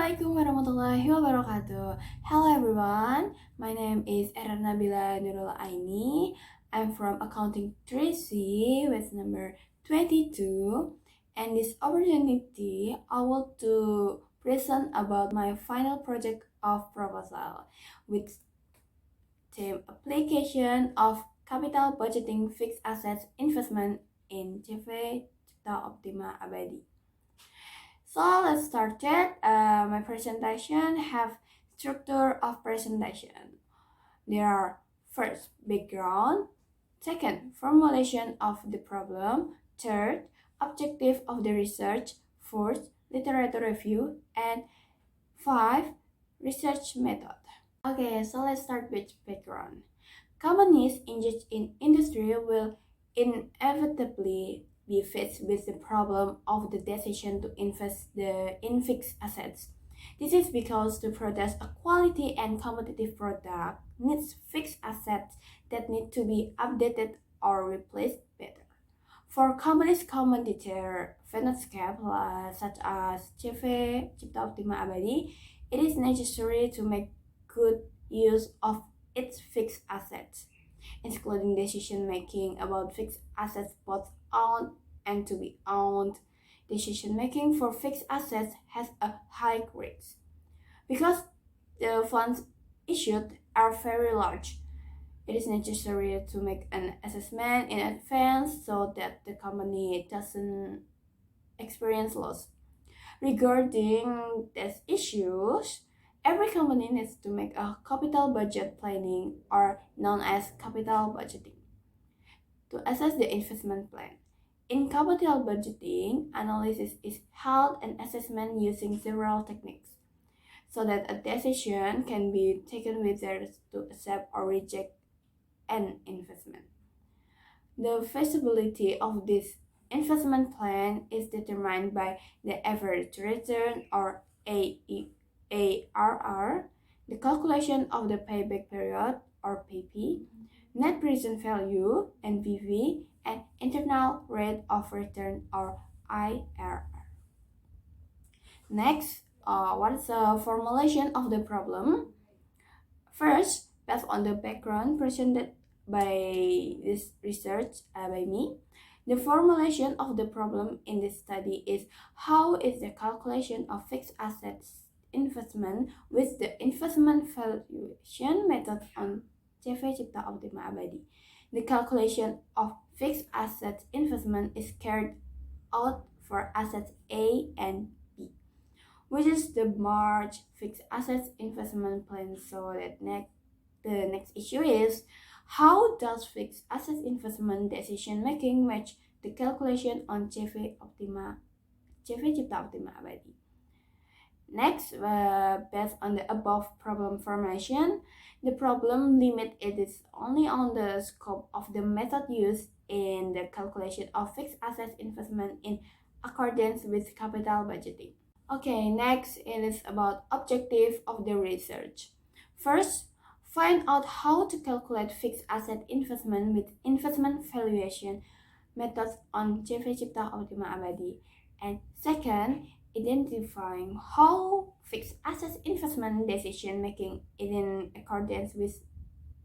Assalamualaikum warahmatullahi wabarakatuh. Hello everyone, my name is Nabilla Nurul Ainni. I'm from Accounting 3C with number 22. And this opportunity, I want to present about my final project of proposal with theme application of capital budgeting fixed assets investment in Cipta Optima Abadi. So let's start it. My presentation have structure of presentation. There are first background, second formulation of the problem, third objective of the research, fourth literature review, and five research method. Okay, so let's start with background. Companies engaged in industry will inevitably be faced with the problem of the decision to invest in fixed assets. This is because to produce a quality and competitive product needs fixed assets that need to be updated or replaced better. For companies competitor landscape such as Cipta, Optima, Abadi, it is necessary to make good use of its fixed assets, including decision making about fixed assets both owned and to be owned. Decision making for fixed assets has a high risk because the funds issued are very large. It is necessary to make an assessment in advance so that the company doesn't experience loss. Regarding these issues, every company needs to make a capital budget planning, or known as capital budgeting, to assess the investment plan. In capital budgeting, analysis is held and assessment using several techniques, so that a decision can be taken whether to accept or reject an investment. The feasibility of this investment plan is determined by the average return, or ARR, the calculation of the payback period, or PP, net present value, NPV, and internal rate of return, or IRR. Next, what is the formulation of the problem? First, based on the background presented by this research by me, the formulation of the problem in this study is how is the calculation of fixed assets investment with the investment valuation method on Cipta Optima Abadi. The calculation of fixed assets investment is carried out for assets A and B, which is the March fixed assets investment plan. So that the next issue is how does fixed assets investment decision making match the calculation on Cipta Optima Abadi? Next, based on the above problem formulation, the problem limit it is only on the scope of the method used in the calculation of fixed assets investment in accordance with capital budgeting. Okay, next it is about objective of the research. First, find out how to calculate fixed asset investment with investment valuation methods on Cipta Optima Abadi. And second, identifying how fixed assets investment decision making is in accordance with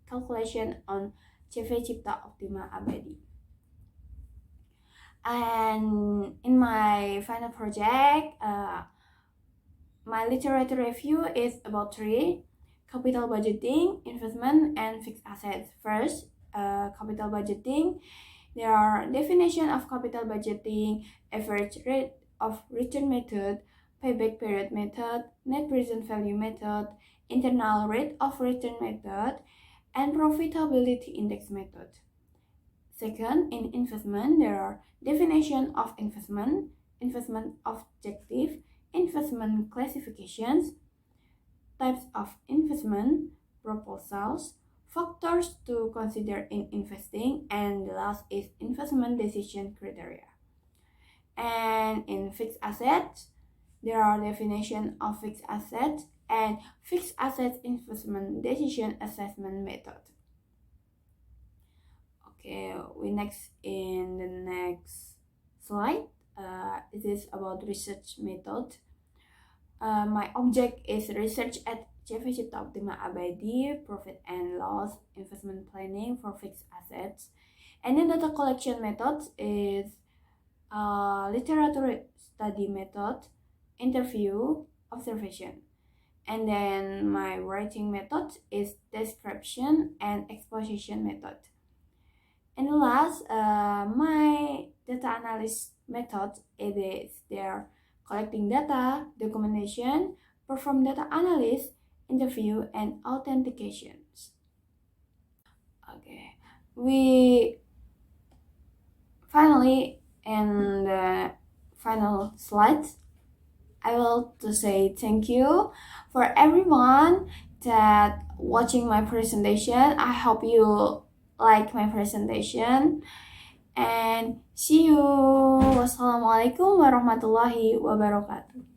calculation on Cipta Optima Abadi. And in my final project, my literature review is about three: capital budgeting, investment, and fixed assets. First, capital budgeting. There are definition of capital budgeting, average rate of return method, payback period method, net present value method, internal rate of return method, and profitability index method. Second, in investment, there are definition of investment, investment objective, investment classifications, types of investment, proposals, factors to consider in investing, and the last is investment decision criteria. And in fixed assets, there are definition of fixed assets and fixed assets investment decision assessment method. Okay, in the next slide. It is about research method. My object is research at Cipta Optima Abadi, profit and loss, investment planning for fixed assets. And then data collection method is literature study method, interview, observation. And then my writing method is description and exposition method. And the last, my data analysis method is there collecting data, documentation, perform data analysis, interview, and authentications. Okay, we finally in the final slide, I will to say thank you for everyone that watching my presentation. I hope you like my presentation and see you. Wassalamualaikum warahmatullahi wabarakatuh.